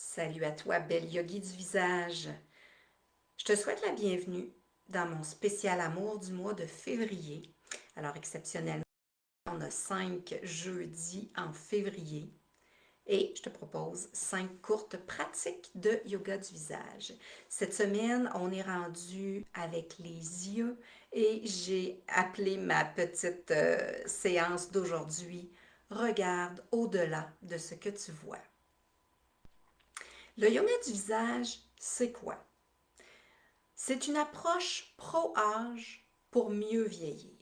Salut à toi, belle yogi du visage. Je te souhaite la bienvenue dans mon spécial amour du mois de février. Alors, exceptionnellement, on a 5 jeudis en février et je te propose 5 courtes pratiques de yoga du visage. Cette semaine, on est rendu avec les yeux et j'ai appelé ma petite séance d'aujourd'hui Regarde au-delà de ce que tu vois. Le yoga du visage, c'est quoi? C'est une approche pro-âge pour mieux vieillir.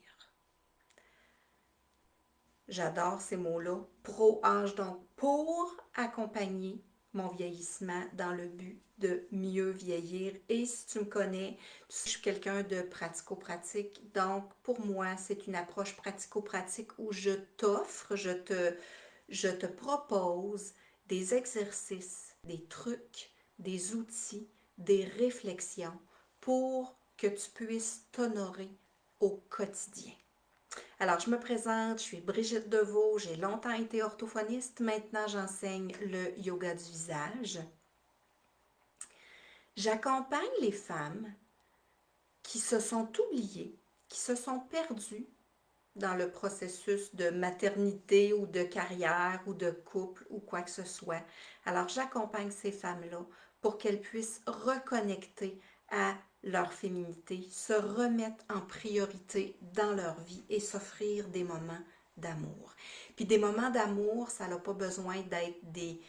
J'adore ces mots-là, pro-âge, donc pour accompagner mon vieillissement dans le but de mieux vieillir. Et si tu me connais, tu sais que je suis quelqu'un de pratico-pratique. Donc, pour moi, c'est une approche pratico-pratique où je te propose des exercices, des trucs, des outils, des réflexions pour que tu puisses t'honorer au quotidien. Alors, je me présente, je suis Brigitte Deveau, j'ai longtemps été orthophoniste, maintenant j'enseigne le yoga du visage. J'accompagne les femmes qui se sont oubliées, qui se sont perdues dans le processus de maternité ou de carrière ou de couple ou quoi que ce soit. Alors, j'accompagne ces femmes-là pour qu'elles puissent reconnecter à leur féminité, se remettre en priorité dans leur vie et s'offrir des moments d'amour. Puis des moments d'amour, ça n'a pas besoin d'être des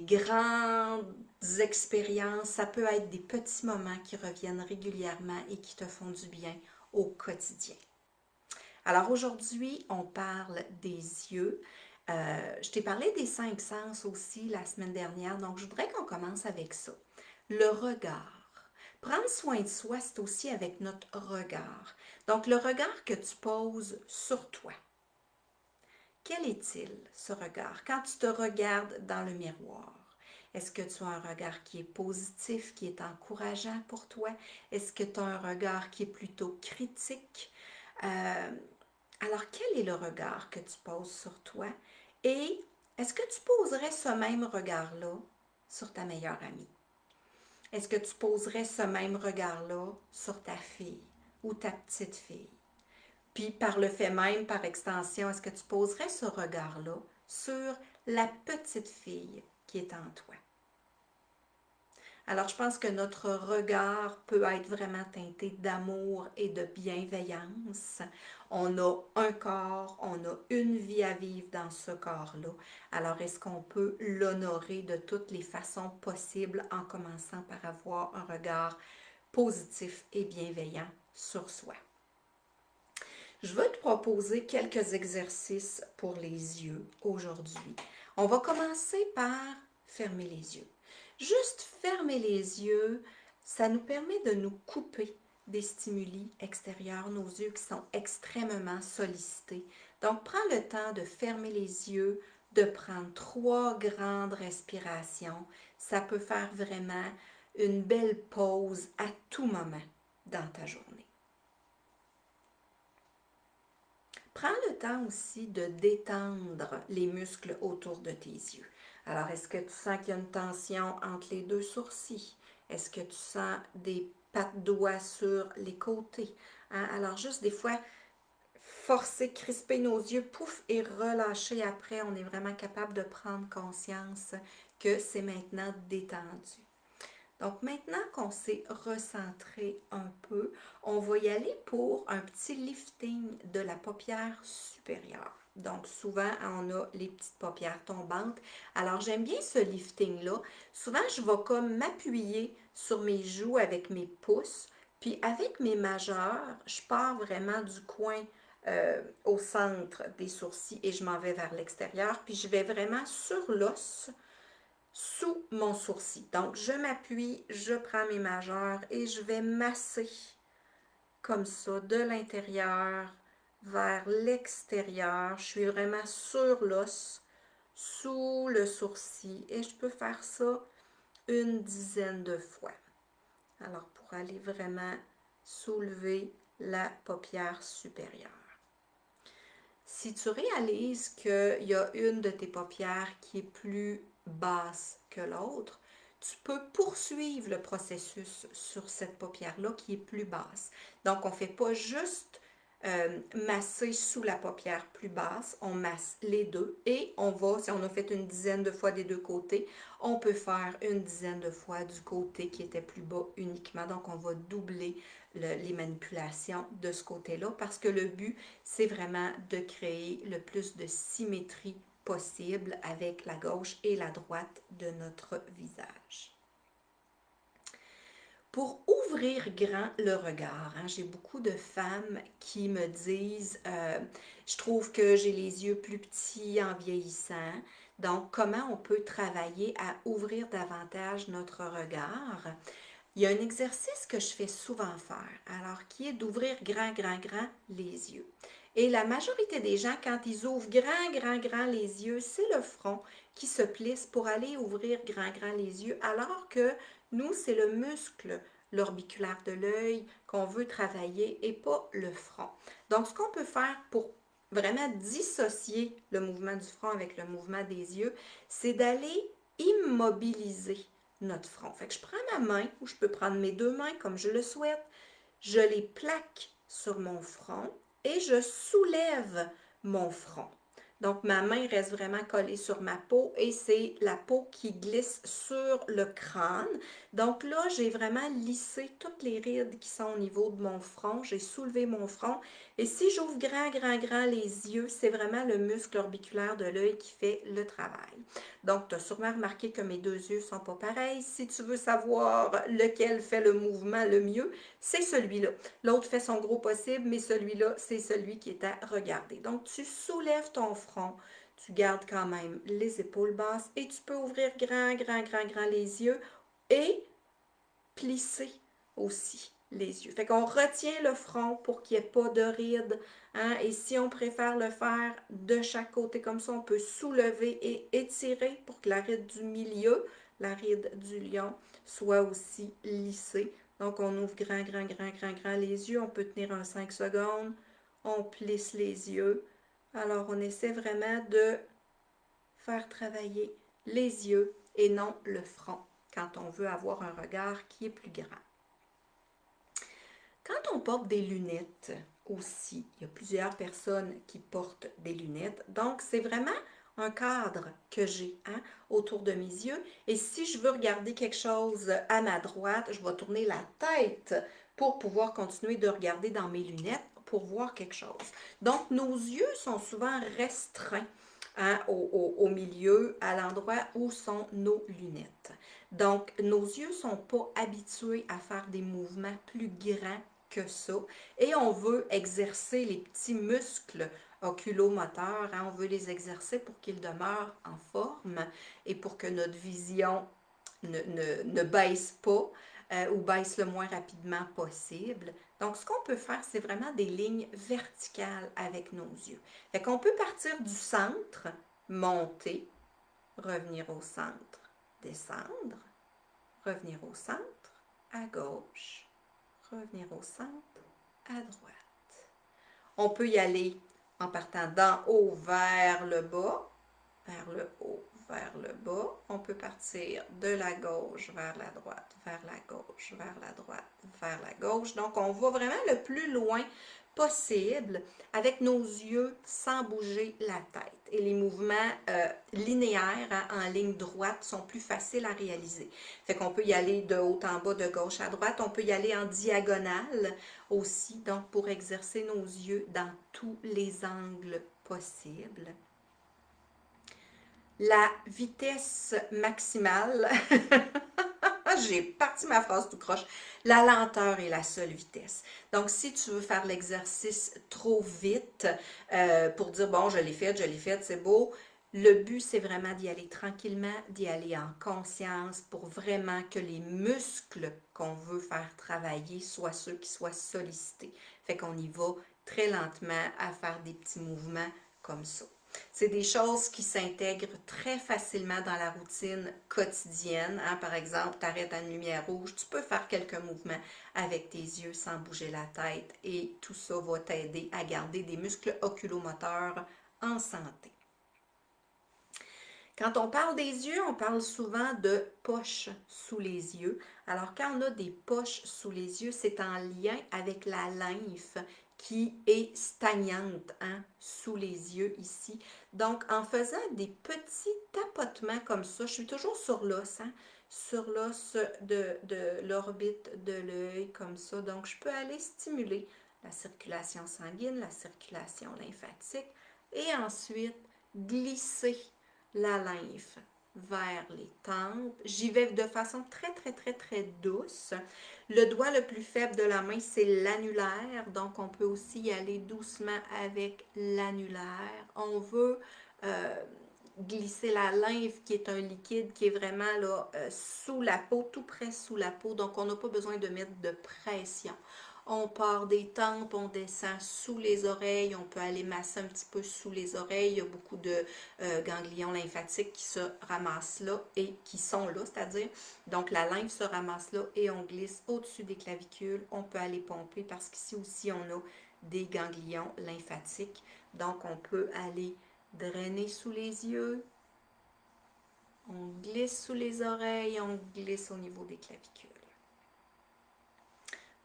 grandes expériences, ça peut être des petits moments qui reviennent régulièrement et qui te font du bien au quotidien. Alors aujourd'hui, on parle des yeux. Je t'ai parlé des 5 sens aussi la semaine dernière, donc je voudrais qu'on commence avec ça. Le regard. Prendre soin de soi, c'est aussi avec notre regard. Donc le regard que tu poses sur toi. Quel est-il, ce regard? Quand tu te regardes dans le miroir, est-ce que tu as un regard qui est positif, qui est encourageant pour toi? Est-ce que tu as un regard qui est plutôt critique? Euh, alors, quel est le regard que tu poses sur toi? Et est-ce que tu poserais ce même regard-là sur ta meilleure amie? Est-ce que tu poserais ce même regard-là sur ta fille ou ta petite fille? Puis par le fait même, par extension, est-ce que tu poserais ce regard-là sur la petite fille qui est en toi? Alors, je pense que notre regard peut être vraiment teinté d'amour et de bienveillance. On a un corps, on a une vie à vivre dans ce corps-là. Alors, est-ce qu'on peut l'honorer de toutes les façons possibles en commençant par avoir un regard positif et bienveillant sur soi? Je vais te proposer quelques exercices pour les yeux aujourd'hui. On va commencer par fermer les yeux. Juste fermer les yeux, ça nous permet de nous couper des stimuli extérieurs, nos yeux qui sont extrêmement sollicités. Donc, prends le temps de fermer les yeux, de prendre 3 grandes respirations. Ça peut faire vraiment une belle pause à tout moment dans ta journée. Prends le temps aussi de détendre les muscles autour de tes yeux. Alors, est-ce que tu sens qu'il y a une tension entre les 2 sourcils? Est-ce que tu sens des pattes doigts sur les côtés? Hein? Alors, juste des fois, forcer, crisper nos yeux, pouf, et relâcher après, on est vraiment capable de prendre conscience que c'est maintenant détendu. Donc maintenant qu'on s'est recentré un peu, on va y aller pour un petit lifting de la paupière supérieure. Donc souvent, on a les petites paupières tombantes. Alors j'aime bien ce lifting-là. Souvent, je vais comme m'appuyer sur mes joues avec mes pouces. Puis avec mes majeurs, je pars vraiment du coin au centre des sourcils et je m'en vais vers l'extérieur. Puis je vais vraiment sur l'os sous mon sourcil. Donc, je m'appuie, je prends mes majeurs et je vais masser comme ça de l'intérieur vers l'extérieur. Je suis vraiment sur l'os, sous le sourcil et je peux faire ça une dizaine de fois. Alors, pour aller vraiment soulever la paupière supérieure. Si tu réalises qu'il y a une de tes paupières qui est plus basse que l'autre, tu peux poursuivre le processus sur cette paupière-là qui est plus basse. Donc, on ne fait pas juste masser sous la paupière plus basse, on masse les deux et on va, si on a fait une dizaine de fois des deux côtés, on peut faire une dizaine de fois du côté qui était plus bas uniquement. Donc, on va doubler les manipulations de ce côté-là parce que le but, c'est vraiment de créer le plus de symétrie possible avec la gauche et la droite de notre visage. Pour ouvrir grand le regard, hein, j'ai beaucoup de femmes qui me disent je trouve que j'ai les yeux plus petits en vieillissant. Donc, comment on peut travailler à ouvrir davantage notre regard? Il y a un exercice que je fais souvent faire, alors qui est d'ouvrir grand les yeux. Et la majorité des gens, quand ils ouvrent grand les yeux, c'est le front qui se plisse pour aller ouvrir grand les yeux, alors que nous, c'est le muscle l'orbiculaire de l'œil qu'on veut travailler et pas le front. Donc, ce qu'on peut faire pour vraiment dissocier le mouvement du front avec le mouvement des yeux, c'est d'aller immobiliser notre front. Fait que je prends ma main, ou je peux prendre mes deux mains comme je le souhaite, je les plaque sur mon front et je soulève mon front. Donc, ma main reste vraiment collée sur ma peau et c'est la peau qui glisse sur le crâne. Donc là, j'ai vraiment lissé toutes les rides qui sont au niveau de mon front. J'ai soulevé mon front. Et si j'ouvre grand les yeux, c'est vraiment le muscle orbiculaire de l'œil qui fait le travail. Donc, tu as sûrement remarqué que mes deux yeux ne sont pas pareils. Si tu veux savoir lequel fait le mouvement le mieux, c'est celui-là. L'autre fait son gros possible, mais celui-là, c'est celui qui est à regarder. Donc, tu soulèves ton front, tu gardes quand même les épaules basses et tu peux ouvrir grand les yeux et plisser aussi les yeux. Fait qu'on retient le front pour qu'il n'y ait pas de rides. Hein? Et si on préfère le faire de chaque côté comme ça, on peut soulever et étirer pour que la ride du milieu, la ride du lion, soit aussi lissée. Donc, on ouvre grand les yeux. On peut tenir un 5 secondes. On plisse les yeux. Alors, on essaie vraiment de faire travailler les yeux et non le front quand on veut avoir un regard qui est plus grand. Quand on porte des lunettes aussi, il y a plusieurs personnes qui portent des lunettes, donc c'est vraiment un cadre que j'ai hein, autour de mes yeux. Et si je veux regarder quelque chose à ma droite, je vais tourner la tête pour pouvoir continuer de regarder dans mes lunettes pour voir quelque chose. Donc, nos yeux sont souvent restreints hein, au milieu, à l'endroit où sont nos lunettes. Donc, nos yeux ne sont pas habitués à faire des mouvements plus grands que ça. Et on veut exercer les petits muscles oculomoteurs, hein, on veut les exercer pour qu'ils demeurent en forme et pour que notre vision ne baisse pas ou baisse le moins rapidement possible. Donc, ce qu'on peut faire, c'est vraiment des lignes verticales avec nos yeux. Fait qu'on peut partir du centre, monter, revenir au centre, descendre, revenir au centre, à gauche, revenir au centre, à droite. On peut y aller en partant d'en haut vers le bas, vers le haut, vers le bas. On peut partir de la gauche vers la droite, vers la gauche, vers la droite, vers la gauche. Donc, on va vraiment le plus loin possible avec nos yeux sans bouger la tête. Et les mouvements linéaires hein, en ligne droite sont plus faciles à réaliser. Fait qu'on peut y aller de haut en bas, de gauche à droite. On peut y aller en diagonale aussi, donc pour exercer nos yeux dans tous les angles possibles. La vitesse maximale, j'ai parti ma phrase tout croche, la lenteur est la seule vitesse. Donc, si tu veux faire l'exercice trop vite pour dire, bon, je l'ai fait, c'est beau, le but, c'est vraiment d'y aller tranquillement, d'y aller en conscience pour vraiment que les muscles qu'on veut faire travailler soient ceux qui soient sollicités. Fait qu'on y va très lentement à faire des petits mouvements comme ça. C'est des choses qui s'intègrent très facilement dans la routine quotidienne. Hein? Par exemple, tu arrêtes à une lumière rouge, tu peux faire quelques mouvements avec tes yeux sans bouger la tête et tout ça va t'aider à garder des muscles oculomoteurs en santé. Quand on parle des yeux, on parle souvent de poches sous les yeux. Alors, quand on a des poches sous les yeux, c'est en lien avec la lymphe qui est stagnante, hein, sous les yeux ici. Donc, en faisant des petits tapotements comme ça, je suis toujours sur l'os, hein, sur l'os de l'orbite de l'œil, comme ça. Donc, je peux aller stimuler la circulation sanguine, la circulation lymphatique, et ensuite glisser la lymphe vers les tempes. J'y vais de façon très, très, très, très douce. Le doigt le plus faible de la main, c'est l'annulaire. Donc, on peut aussi y aller doucement avec l'annulaire. On veut glisser la lymphe, qui est un liquide qui est vraiment là, sous la peau, tout près sous la peau. Donc, on n'a pas besoin de mettre de pression. On part des tempes, on descend sous les oreilles, on peut aller masser un petit peu sous les oreilles. Il y a beaucoup de ganglions lymphatiques qui se ramassent là et qui sont là, c'est-à-dire, donc la lymphe se ramasse là et on glisse au-dessus des clavicules. On peut aller pomper parce qu'ici aussi on a des ganglions lymphatiques. Donc on peut aller drainer sous les yeux, on glisse sous les oreilles, on glisse au niveau des clavicules.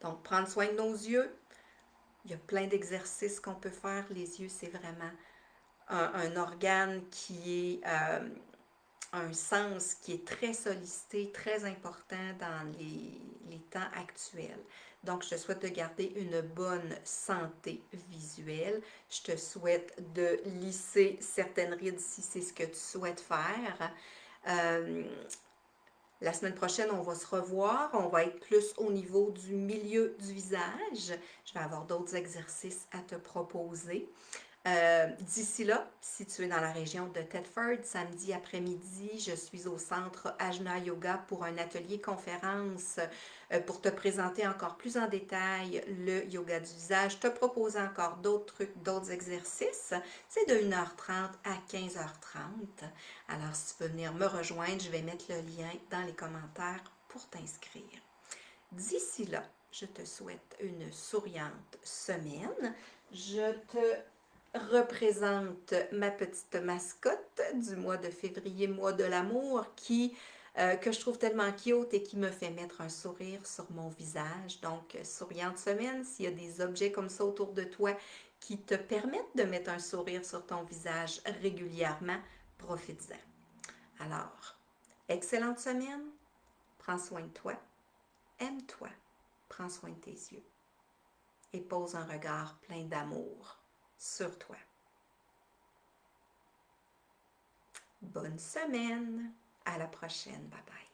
Donc prendre soin de nos yeux, il y a plein d'exercices qu'on peut faire. Les yeux, c'est vraiment un organe qui est un sens qui est très sollicité, très important dans les temps actuels. Donc, je te souhaite de garder une bonne santé visuelle. Je te souhaite de lisser certaines rides si c'est ce que tu souhaites faire. La semaine prochaine, on va se revoir. On va être plus au niveau du milieu du visage. Je vais avoir d'autres exercices à te proposer. D'ici là, si tu es dans la région de Thetford, samedi après-midi, je suis au centre Ajna Yoga pour un atelier conférence pour te présenter encore plus en détail le yoga du visage, te proposer encore d'autres trucs, d'autres exercices. C'est de 1h30 à 15h30. Alors, si tu peux venir me rejoindre, je vais mettre le lien dans les commentaires pour t'inscrire. D'ici là, je te souhaite une souriante semaine. Je te représente ma petite mascotte du mois de février, mois de l'amour, que je trouve tellement cute et qui me fait mettre un sourire sur mon visage. Donc, souriante semaine, s'il y a des objets comme ça autour de toi qui te permettent de mettre un sourire sur ton visage régulièrement, profites-en. Alors, excellente semaine, prends soin de toi, aime-toi, prends soin de tes yeux et pose un regard plein d'amour sur toi. Bonne semaine. À la prochaine. Bye bye.